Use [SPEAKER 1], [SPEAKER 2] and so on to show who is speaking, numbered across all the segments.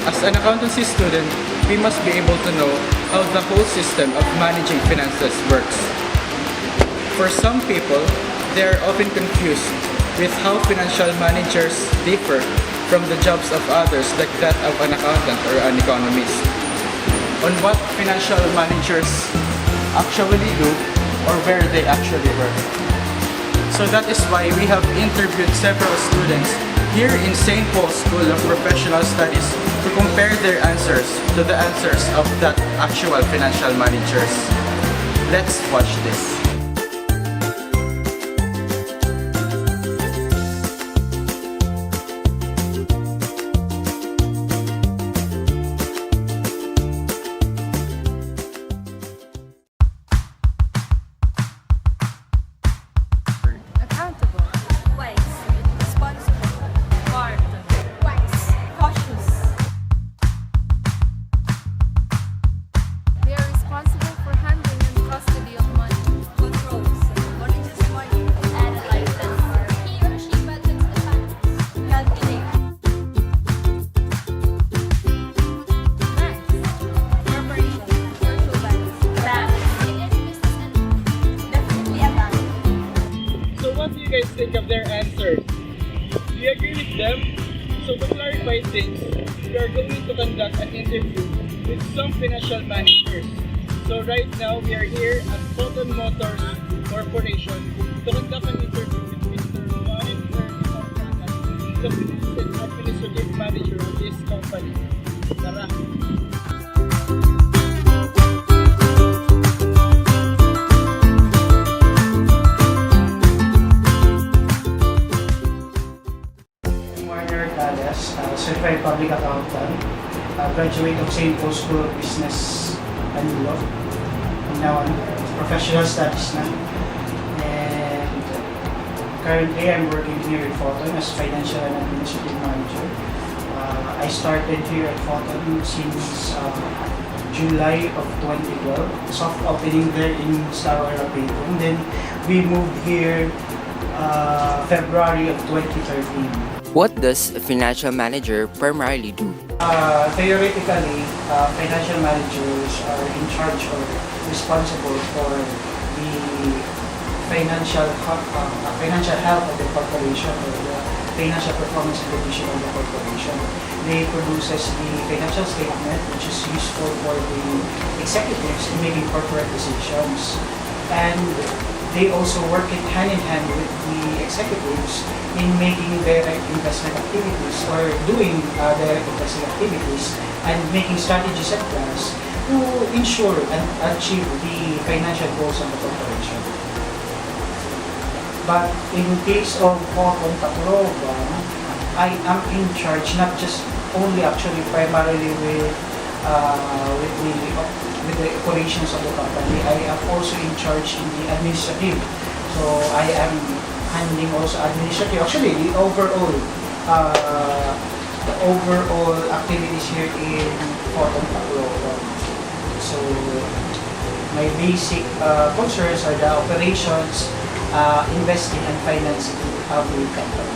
[SPEAKER 1] As an accountancy student, we must be able to know how the whole system of managing finances works. For some people, they are often confused with how financial managers differ from the jobs of others like that of an accountant or an economist. On what financial managers actually do or where they actually work. So that is why we have interviewed several students here in St. Paul's School of Professional Studies to compare their answers to the answers of that actual financial managers. Let's watch this.
[SPEAKER 2] Accountable. Wise. Responsible. Smart. Wise. Cautious. They are responsible for handling and custody of money. Controls. Manages money. Analyzes. He or she budgets the funds. Calculate. Banks. Corporation. Virtual banks. Banks. In any business entity. Definitely a bank.
[SPEAKER 1] So what do you guys think of their answers? Do you agree with them? So to clarify things, we are going to conduct an interview with some financial managers. So right now we are here at Photon Motors Corporation to conduct an interview with Mr. Juan Fernandez, the administrative manager of this company. Tara!
[SPEAKER 3] Warner Dallas, certified public accountant, graduate of St. Paul's School of Business and Law. And now professional studies na. And currently I'm working here at Photon as financial and administrative manager. I started here at Photon since July of 2012. Soft opening there in Star Arapeto. And then we moved here February of 2013.
[SPEAKER 4] What does a financial manager primarily do?
[SPEAKER 3] Theoretically, financial managers are in charge or responsible for the financial health of the corporation or the financial performance and condition of the corporation. They produces the financial statement, which is useful for the executives in making corporate decisions. And they also work it hand in hand with the executives in making direct investment activities or doing direct investment activities and making strategies and plans to ensure and achieve the financial goals of the corporation. But in case of Photon Tacloban, I am in charge not just only actually primarily with the operations of the company. I am also in charge in the administrative. So I am handling also administrative. Actually, the overall activities here in Photon Tacloban. So my basic concerns are the operations, investing and financing of the company.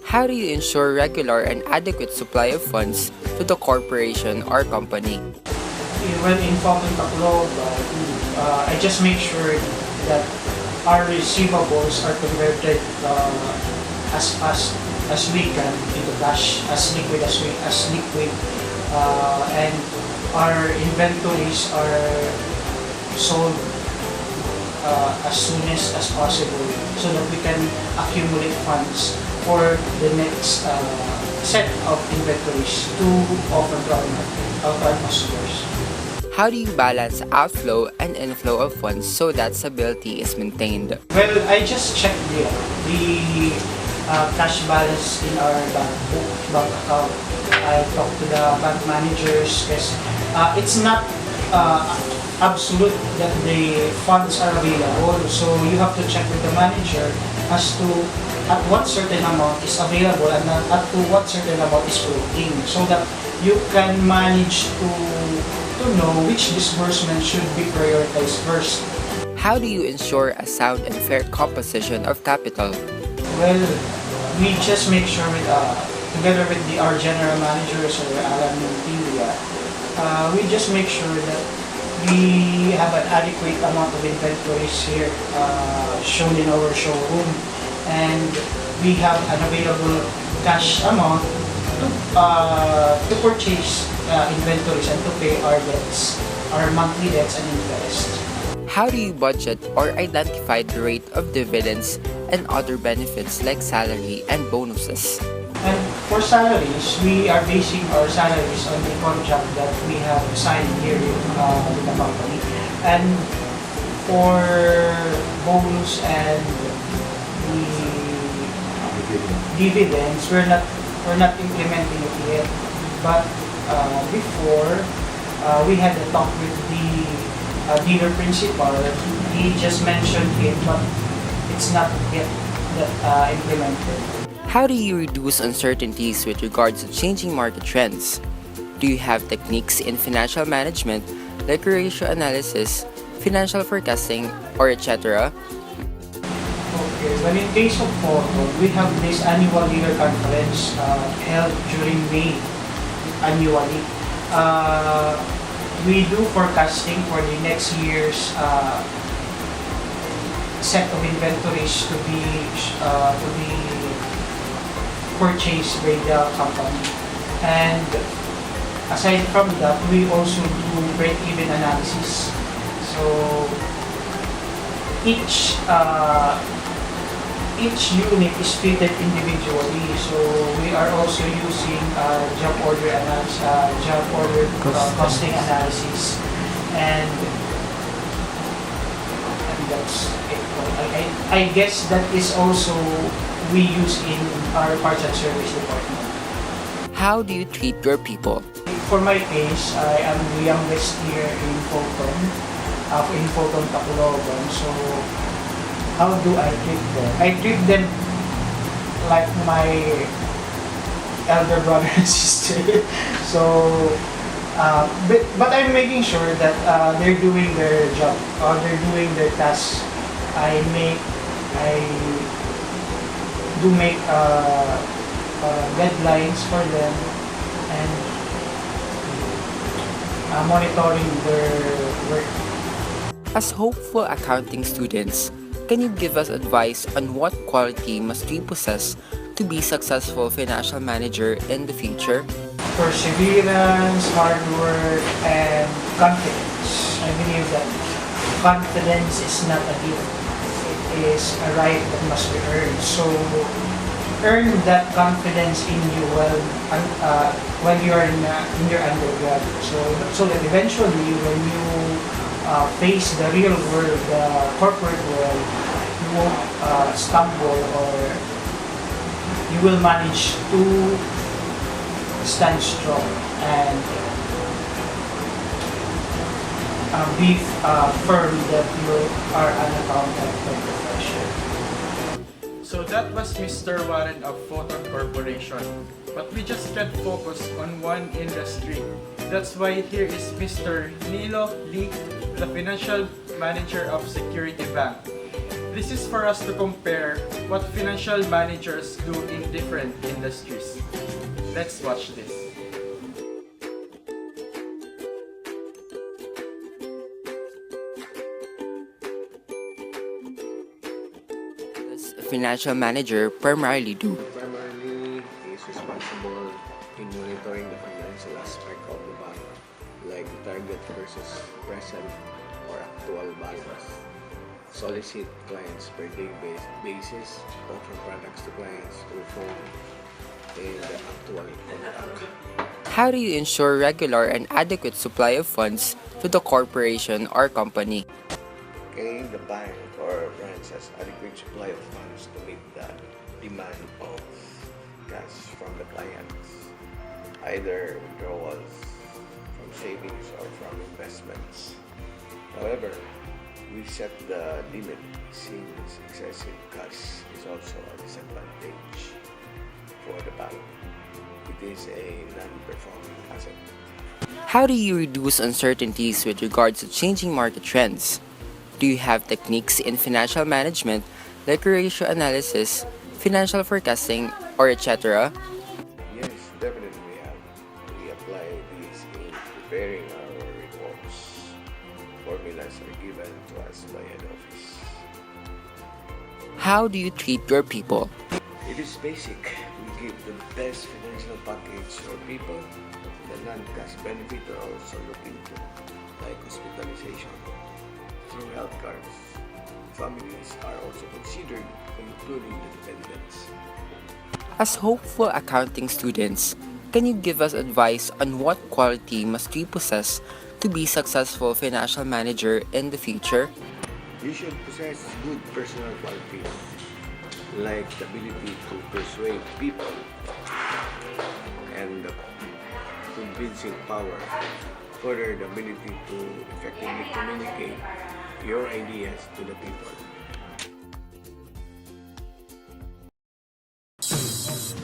[SPEAKER 4] How do you ensure regular and adequate supply of funds to the corporation or company?
[SPEAKER 3] When in Photon Tacloban, I just make sure that our receivables are converted as fast as we can into cash, as liquid and our inventories are sold as soon as possible so that we can accumulate funds for the next set of inventories to offer to our customers.
[SPEAKER 4] How do you balance outflow and inflow of funds so that stability is maintained?
[SPEAKER 3] Well, I just checked the cash balance in our bank account. I talked to the bank managers because it's not absolute that the funds are available. So you have to check with the manager as to at what certain amount is available and at to what certain amount is floating, so that you can manage to know which disbursement should be prioritized first.
[SPEAKER 4] How do you ensure a sound and fair composition of capital?
[SPEAKER 3] Well, we just make sure with together with our general manager, Sir Alan Montilla, we just make sure that we have an adequate amount of inventories here shown in our showroom, and we have an available cash amount to purchase inventories and to pay our debts, our monthly debts and interest.
[SPEAKER 4] How do you budget or identify the rate of dividends and other benefits like salary and bonuses?
[SPEAKER 3] And for salaries, we are basing our salaries on the contract that we have signed here with the company. And for bonus and the dividends, we're not implementing it yet. But before, we had a talk with the dealer principal. He just mentioned it, but it's not yet implemented.
[SPEAKER 4] How do you reduce uncertainties with regards to changing market trends? Do you have techniques in financial management like ratio analysis, financial forecasting, or etc.?
[SPEAKER 3] Okay, well in case of photo, we have this annual dealer conference held during May annually. We do forecasting for the next year's set of inventories to be purchased by the company. And aside from that, we also do break-even analysis. So each unit is treated individually. So we are also using job order analysis, costing analysis, and that's it. I guess that is also we use in our parts and service department.
[SPEAKER 4] How do you treat your people?
[SPEAKER 3] For my case, I am the youngest here in Photon Tacloban. So how do I treat them? I treat them like my elder brother and sister. So, but I'm making sure that they're doing their job or they're doing their tasks. I do make deadlines for them and monitoring their work.
[SPEAKER 4] As hopeful accounting students, can you give us advice on what quality must we possess to be successful financial manager in the future?
[SPEAKER 3] Perseverance, hard work, and confidence. I believe that confidence is not a gift. It is a right that must be earned. So earn that confidence in you when you are in your undergrad. So that eventually when you face the real world, the corporate world, you won't stumble, or you will manage to stand strong and be firm that you are an accountant by profession.
[SPEAKER 1] So that was Mr. Warren of Photon Corporation. But we just can't focus on one industry. That's why here is Mr. Nilo Lee, the financial manager of Security Bank. This is for us to compare what financial managers do in different industries. Let's watch this.
[SPEAKER 4] Does a financial manager primarily do?
[SPEAKER 5] Primarily is responsible in monitoring the financial aspect of the bank, like target versus present or actual balance. Solicit clients per day basis, offer products to clients through phone, and actual contact.
[SPEAKER 4] How do you ensure regular and adequate supply of funds to the corporation or company?
[SPEAKER 5] Okay, the bank or branch has adequate supply of funds to meet the demand of cash from the clients, either withdrawals from savings or from investments. However, we set the limit since excessive cash is also a disadvantage for the bank. It is a non-performing asset.
[SPEAKER 4] How do you reduce uncertainties with regards to changing market trends? Do you have techniques in financial management like ratio analysis, financial forecasting, or etc.?
[SPEAKER 5] then we apply these in preparing our reports. Formulas are given to us by head office.
[SPEAKER 4] How do you treat your people?
[SPEAKER 5] It is basic. We give the best financial package for people. The non-cash benefit are also looked into, like hospitalization through health cards. Families are also considered, including the dependents.
[SPEAKER 4] As hopeful accounting students, can you give us advice on what quality must we possess to be successful financial manager in the future?
[SPEAKER 5] You should possess good personal qualities, like the ability to persuade people and the convincing power. Further, the ability to effectively communicate your ideas to the people.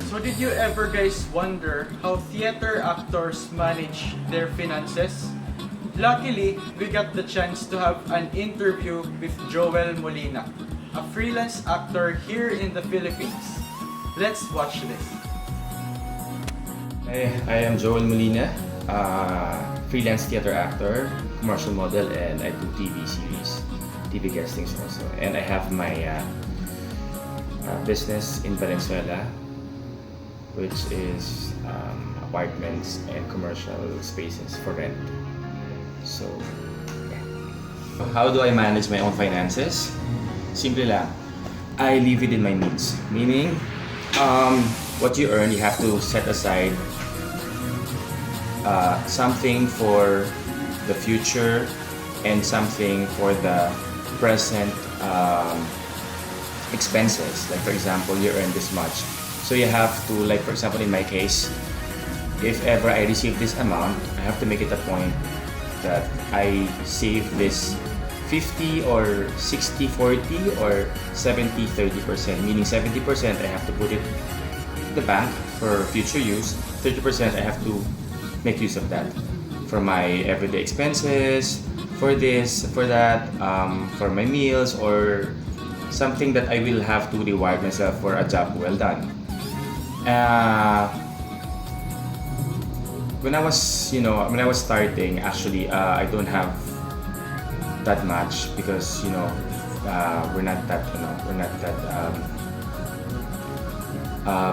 [SPEAKER 1] So did you ever guys wonder how theater actors manage their finances? Luckily, we got the chance to have an interview with Joel Molina, a freelance actor here in the Philippines. Let's watch this.
[SPEAKER 6] I am Joel Molina, freelance theater actor, commercial model, and I do TV series, TV guestings also. And I have my business in Valenzuela, which is apartments and commercial spaces for rent. So, yeah. How do I manage my own finances? Simple lang. I live within my means. Meaning, what you earn, you have to set aside something for the future and something for the present expenses. Like for example, you earn this much. So you have to, like for example in my case, if ever I receive this amount, I have to make it a point that I save this 50 or 60 40 or 70 30%, meaning 70% I have to put it in the bank for future use, 30% I have to make use of that for my everyday expenses, for this, for that, for my meals, or something that I will have to reward myself for a job well done. When I was starting, actually, I don't have that much because we're not that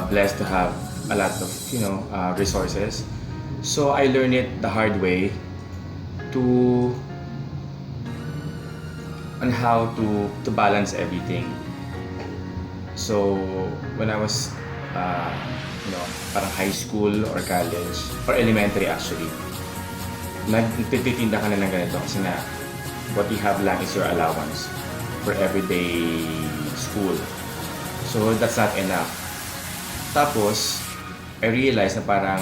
[SPEAKER 6] blessed to have a lot of resources. So I learned it the hard way on how to balance everything. So when I was parang high school or college or elementary actually, nagtitinda ka na ng ganito kasi nga what you have lang is your allowance for everyday school. So that's not enough. Tapos I realized na parang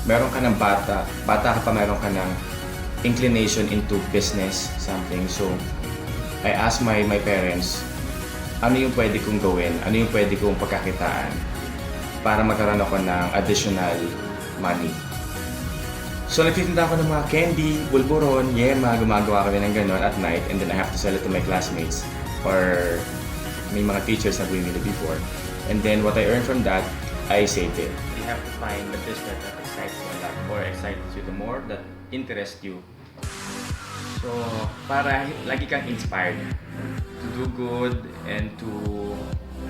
[SPEAKER 6] meron ka ng bata ka pa, meron ka ng inclination into business something. So I asked my parents, ano yung pwede kong gawin, ano yung pwede kong pagkakitaan para magkaroon ako ng additional money. So nagtitinda ako ng mga candy, bulburon, yema, gumagawa kami ng gano'n at night, and then I have to sell it to my classmates or may mga teachers na bumili before. And then what I earned from that, I saved it. You have to find the business that excites you a lot or excites you the more, that interests you. So para lagi kang inspired to do good and to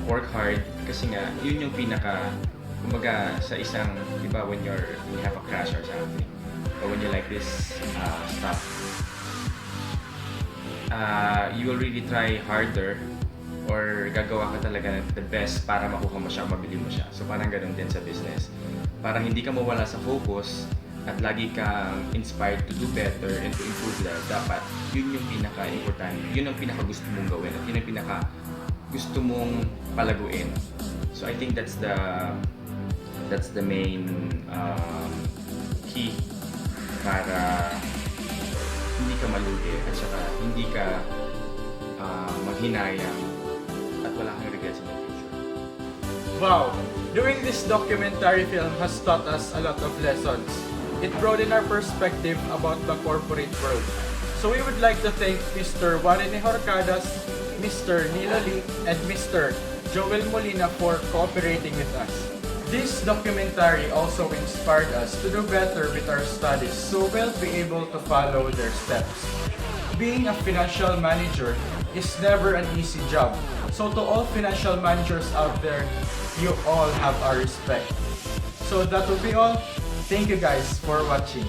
[SPEAKER 6] work hard, kasi nga yun yung pinaka, kumbaga sa isang, di ba, when you have a crush or something, or when you like this stuff, you will really try harder or gagawa ka talaga ng the best para makuha mo siya, mabili mo siya. So parang ganun din sa business. Parang hindi ka mawala sa focus at lagi kang inspired to do better and to improve that. Dapat yun yung pinaka-importante, yun ang pinaka-gusto mong gawin at yun ang pinaka-gusto mong palaguin. So I think that's the main key para hindi ka malugi at saka hindi ka maghinayang at wala kang regrets in the future.
[SPEAKER 1] Wow! Doing this documentary film has taught us a lot of lessons. It broadened our perspective about the corporate world. So we would like to thank Mr. Warren Horcadas, Mr. Nilo Lee, and Mr. Joel Molina for cooperating with us. This documentary also inspired us to do better with our studies so we'll be able to follow their steps. Being a financial manager is never an easy job. So to all financial managers out there, you all have our respect. So that will be all. Thank you guys for watching.